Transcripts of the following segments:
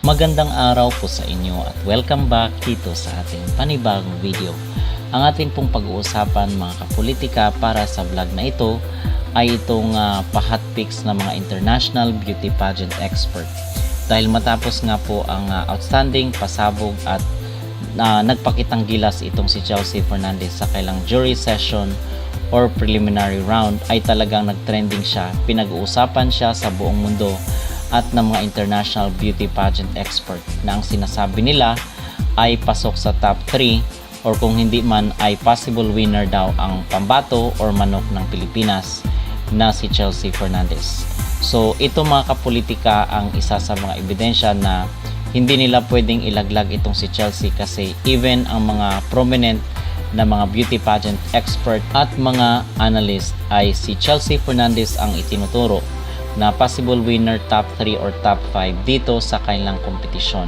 Magandang araw po sa inyo at welcome back dito sa ating panibagong video. Ang ating pong pag-uusapan mga kapolitika para sa vlog na ito ay itong pa-hot pics na mga international beauty pageant expert. Dahil matapos nga po ang outstanding, pasabog at nagpakitang gilas itong si Chelsea Fernandez sa kailang jury session or preliminary round ay talagang nagtrending siya. Pinag-uusapan siya sa buong mundo at ng mga international beauty pageant expert na ang sinasabi nila ay pasok sa top 3 or kung hindi man ay possible winner daw ang pambato or manok ng Pilipinas na si Chelsea Fernandez. So ito mga kapolitika ang isa sa mga ebidensya na hindi nila pwedeng ilaglag itong si Chelsea kasi even ang mga prominent na mga beauty pageant expert at mga analyst ay si Chelsea Fernandez ang itinuturo na possible winner top 3 or top 5 dito sa kanilang kompetisyon.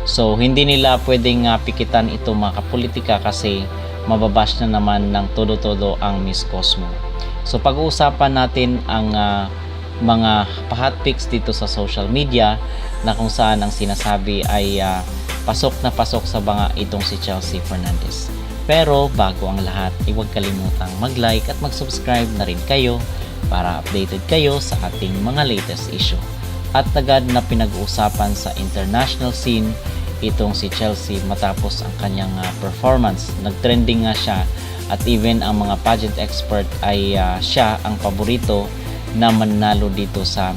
So hindi nila pwedeng pikitan ito mga kapolitika kasi mababash na naman ng todo-todo ang Miss Cosmo. So pag-uusapan natin ang mga pa-hot pics dito sa social media na kung saan ang sinasabi ay pasok na pasok sa banga itong si Chelsea Fernandez. Pero bago ang lahat, huwag kalimutang mag-like at mag-subscribe na rin kayo para updated kayo sa ating mga latest issue. At agad na pinag-uusapan sa international scene itong si Chelsea matapos ang kanyang performance. Nag-trending nga siya at even ang mga pageant expert ay siya ang paborito na manalo dito sa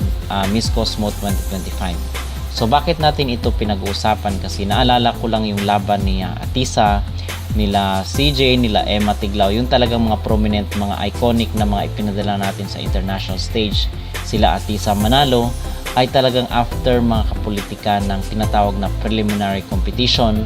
Miss Cosmo 2025. So bakit natin ito pinag-uusapan? Kasi naalala ko lang yung laban ni Atisa, nila CJ, nila Emma Tiglao, yung talagang mga prominent, mga iconic na mga ipinadala natin sa international stage. Sila Atisa manalo ay talagang after mga kapolitika ng tinatawag na preliminary competition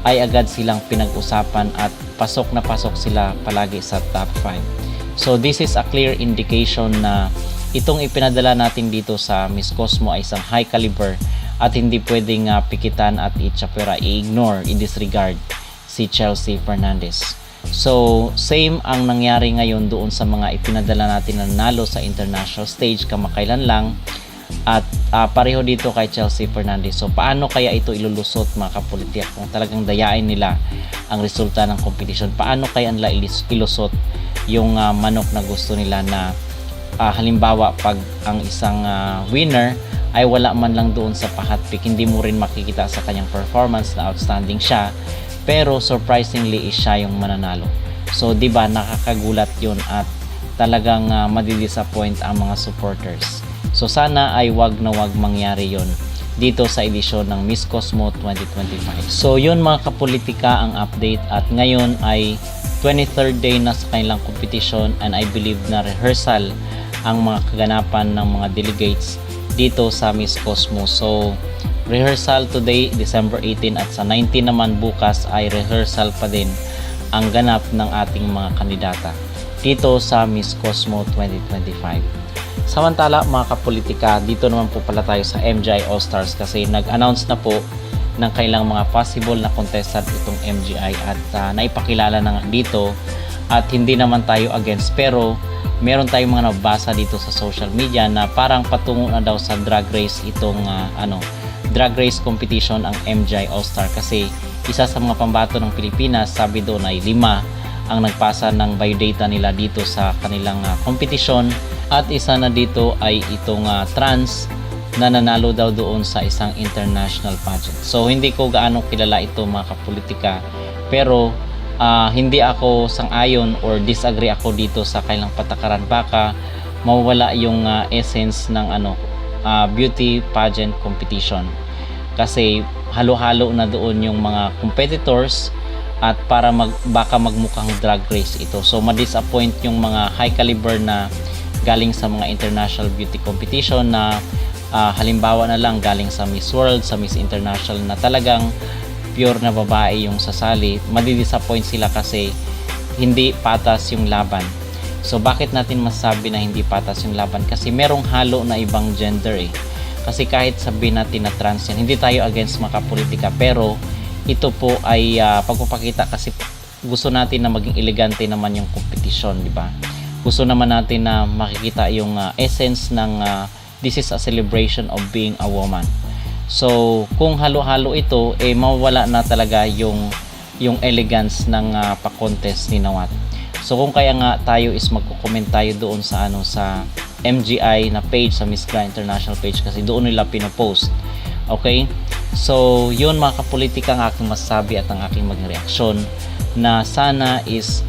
ay agad silang pinag-usapan at pasok na pasok sila palagi sa top 5. So this is a clear indication na itong ipinadala natin dito sa Miss Cosmo ay isang high caliber at hindi pwedeng pikitan at i-ignore, i-disregard si Chelsea Fernandez. So, same ang nangyari ngayon doon sa mga ipinadala natin na nanalo sa international stage kamakailan lang at pareho dito kay Chelsea Fernandez. So, paano kaya ito ilulusot mga kapolitika kung talagang dayain nila ang resulta ng competition? Paano kaya nila ilusot yung manok na gusto nila na halimbawa pag ang isang winner ay wala man lang doon sa pa-hot pic, hindi mo rin makikita sa kanyang performance na outstanding siya, pero surprisingly is siya yung mananalo. So 'di ba nakakagulat 'yun at talagang madidisappoint ang mga supporters. So sana ay wag na wag mangyari 'yon dito sa edisyon ng Miss Cosmo 2025. So 'yun mga kapolitika ang update at ngayon ay 23rd day na sa kanilang competition and I believe na rehearsal ang mga kaganapan ng mga delegates dito sa Miss Cosmo. So rehearsal today, December 18 at sa 19 naman bukas ay rehearsal pa din ang ganap ng ating mga kandidata dito sa Miss Cosmo 2025. Samantala mga kapolitika, dito naman po pala tayo sa MGI All-Stars kasi nag-announce na po ng kailang mga possible na contestant itong MGI at naipakilala na nga dito at hindi naman tayo against pero meron tayong mga nabasa dito sa social media na parang patungo na daw sa drag race itong drag race competition ang MGI All-Star kasi isa sa mga pambato ng Pilipinas, sabi doon ay 5 ang nagpasa ng biodata nila dito sa kanilang competition at isa na dito ay itong trans na nanalo daw doon sa isang international pageant. So hindi ko gaano kilala ito mga kapolitika pero hindi ako sang-ayon or disagree ako dito sa kailang patakaran. Baka mawala yung essence ng beauty pageant competition kasi halo-halo na doon yung mga competitors at para baka magmukhang drag race ito. So ma-disappoint yung mga high caliber na galing sa mga international beauty competition na halimbawa na lang galing sa Miss World, sa Miss International na talagang pure na babae yung sasali. Madi-disappoint sila kasi hindi patas yung laban. So bakit natin masabi na hindi patas yung laban? Kasi merong halo na ibang gender eh. Kasi kahit sabihin natin na trans yan, hindi tayo against mga kapolitika pero ito po ay pagpapakita kasi gusto natin na maging elegante naman yung competition, di ba? Gusto naman natin na makikita yung essence ng this is a celebration of being a woman. So kung halo-halo ito, mawawala na talaga yung elegance ng pa-contest ni Nawat. So kung kaya nga tayo is magko-comment tayo doon sa sa MGI na page, sa Miss Grand International page, kasi doon nila pinopost. Okay? So yun mga kapolitika, ang aking masasabi at ang aking maging reaksyon, na sana is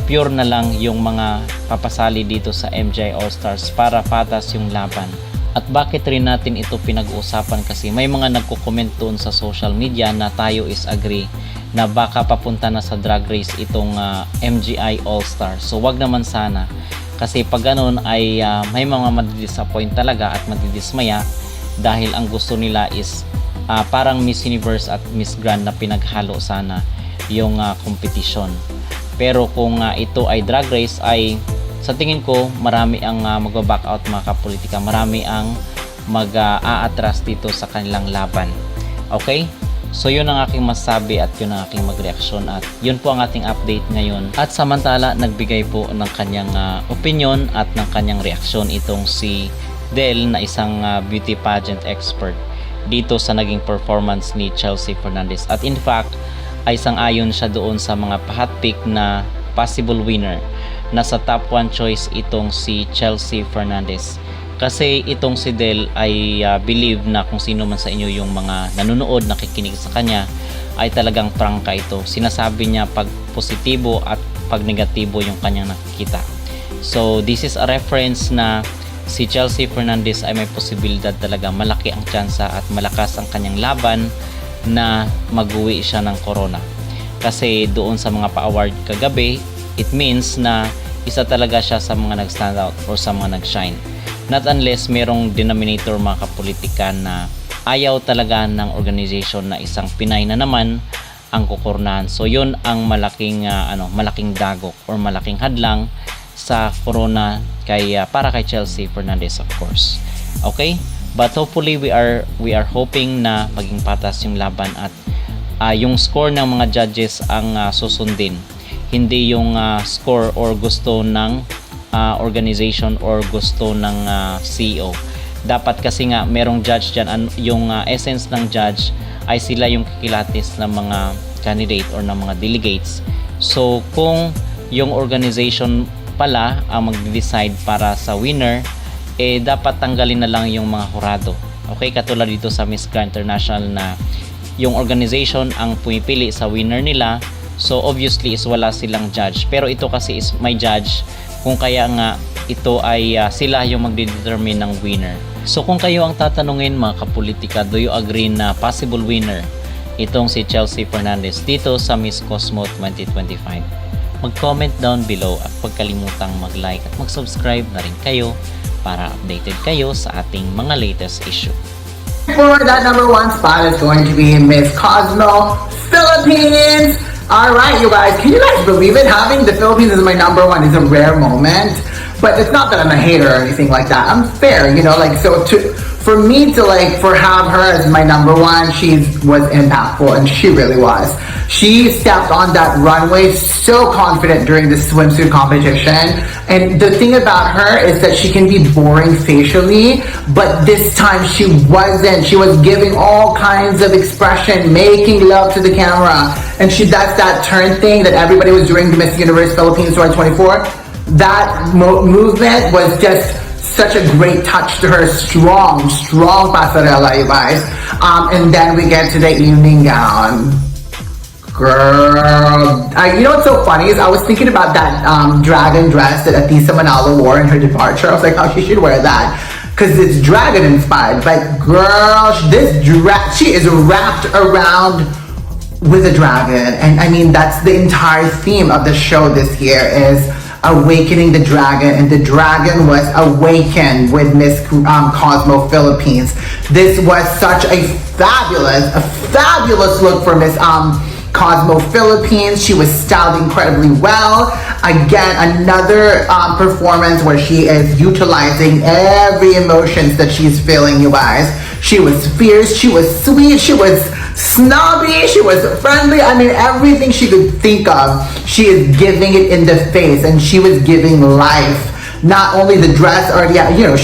pure na lang yung mga papasali dito sa MGI All-Stars para patas yung laban. At bakit rin natin ito pinag-uusapan, kasi may mga nagko-comment doon sa social media na tayo is agree na baka papunta na sa drag race itong MGI All-Stars. So wag naman sana, kasi pag ganun ay may mga madidisappoint talaga at madidismaya, dahil ang gusto nila is parang Miss Universe at Miss Grand na pinaghalo sana yung competition. Pero kung ito ay drag race, ay sa tingin ko marami ang magba-back out mga kapolitika, marami ang mag-aatras dito sa kanilang laban. Okay? So yun ang aking masabi at yun ang aking magreaksyon, at yun po ang ating update ngayon. At samantala, nagbigay po ng kanyang opinion at ng kanyang reaksyon itong si Del, na isang beauty pageant expert, dito sa naging performance ni Chelsea Fernandez. At in fact, ay sang-ayon siya doon sa mga pa-hot pick na possible winner, na sa top 1 choice itong si Chelsea Fernandez. Kasi itong si Del ay believe na kung sino man sa inyo yung mga nanonood, nakikinig sa kanya, ay talagang prangka ito. Sinasabi niya pag positibo at pag negatibo yung kanyang nakikita. So this is a reference na si Chelsea Fernandez ay may posibilidad talaga, malaki ang tsansa at malakas ang kanyang laban na mag-uwi siya ng corona. Kasi doon sa mga pa-award kagabi, it means na isa talaga siya sa mga nag-stand out or sa mga nag-shine. Not unless merong denominator mga kapolitika na ayaw talaga ng organization na isang Pinay na naman ang kukurnahan. So yun ang malaking malaking dagok or malaking hadlang sa corona para kay Chelsea Fernandez, of course. Okay? But hopefully we are hoping na maging patas yung laban, at yung score ng mga judges ang susundin, hindi yung score or gusto ng organization or gusto ng CEO. Dapat kasi nga merong judge dyan, yung essence ng judge ay sila yung kikilatis ng mga candidate or ng mga delegates. So kung yung organization pala ang mag-decide para sa winner, dapat tanggalin na lang yung mga hurado. Okay, katulad dito sa Miss Grand International na yung organization ang pumipili sa winner nila. So obviously is wala silang judge, pero ito kasi is may judge, kung kaya nga ito ay sila yung magdedetermine ng winner. So kung kayo ang tatanungin mga kapolitika, do you agree na possible winner itong si Chelsea Fernandez dito sa Miss Cosmo 2025? Mag-comment down below at huwag kalimutang mag-like at mag-subscribe na rin kayo para updated kayo sa ating mga latest issue. For that number 1 spot is going to be Miss Cosmo Philippines. Alright, you guys, can you guys believe it? Having the Philippines as my number 1 is a rare moment. But it's not that I'm a hater or anything like that. I'm fair, you know, like, so for have her as my number 1, she was impactful, and she really was. She stepped on that runway so confident during the swimsuit competition. And the thing about her is that she can be boring facially, but this time she wasn't. She was giving all kinds of expression, making love to the camera. And that's that turn thing that everybody was doing to Miss Universe Philippines 2024. That movement was just such a great touch to her. Strong pasarela, you guys. And then we get to the evening gown. Girl, you know what's so funny is I was thinking about that dragon dress that Atisa Manalo wore in her departure. I was like, oh, she should wear that because it's dragon inspired. But girl, she is wrapped around with a dragon, and I mean that's the entire theme of the show this year is awakening the dragon, and the dragon was awakened with Miss Cosmo Philippines. This was such a fabulous look for Miss Cosmo Philippines. She was styled incredibly well. Again, another performance where she is utilizing every emotions that she's feeling, you guys. She was fierce, she was sweet, she was snobby, she was friendly. I mean, everything she could think of, she is giving it in the face, and she was giving life. Not only the dress, or yeah, you know,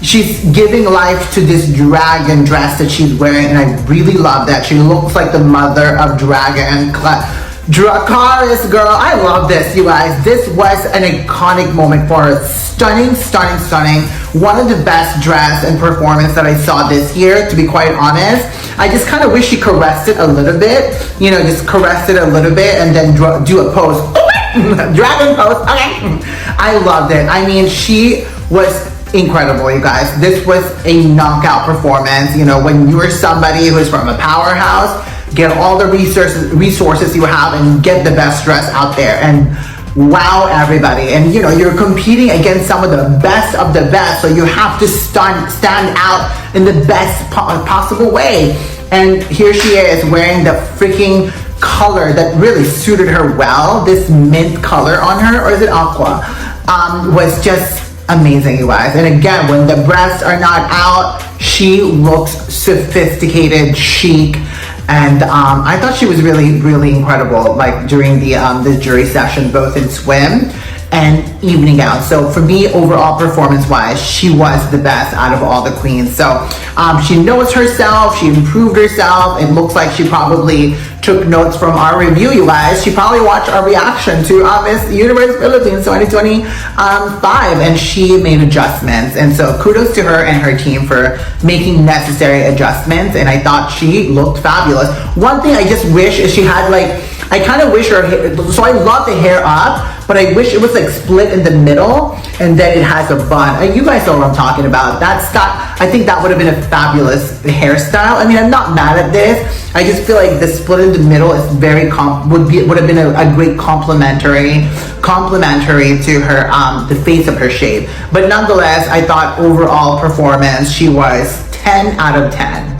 she's giving life to this dragon dress that she's wearing, and I really love that. She looks like the mother of dragon. Dracarys, girl, I love this, you guys. This was an iconic moment for her. Stunning, stunning, stunning. One of the best dress and performance that I saw this year, to be quite honest. I just kind of wish she caressed it a little bit. You know, just caressed it a little bit and then do a pose. Dragon pose, okay. I loved it. I mean, she was incredible, you guys. This was a knockout performance. You know, when you are somebody who's from a powerhouse, get all the resources you have and get the best dress out there and wow everybody. And you know, you're competing against some of the best, so you have to stand out in the best possible way. And here she is wearing the freaking color that really suited her well. This mint color on her, or is it aqua? Was just amazing, you guys. And again, when the breasts are not out, she looks sophisticated, chic. And I thought she was really, really incredible, like during the jury session, both in swim and evening gown. So for me, overall performance-wise, she was the best out of all the queens. So she knows herself, she improved herself. It looks like she probably took notes from our review, you guys. She probably watched our reaction to Miss Universe Philippines 2025, and she made adjustments. And so kudos to her and her team for making necessary adjustments. And I thought she looked fabulous. One thing I just wish is she had I kind of wish her hair, so I love the hair up, but I wish it was split in the middle and then it has a bun. And you guys know what I'm talking about. I think that would have been a fabulous hairstyle. I mean, I'm not mad at this. I just feel like the split in the middle is would have been a great complementary to her the face of her shape. But nonetheless, I thought overall performance, she was 10 out of 10.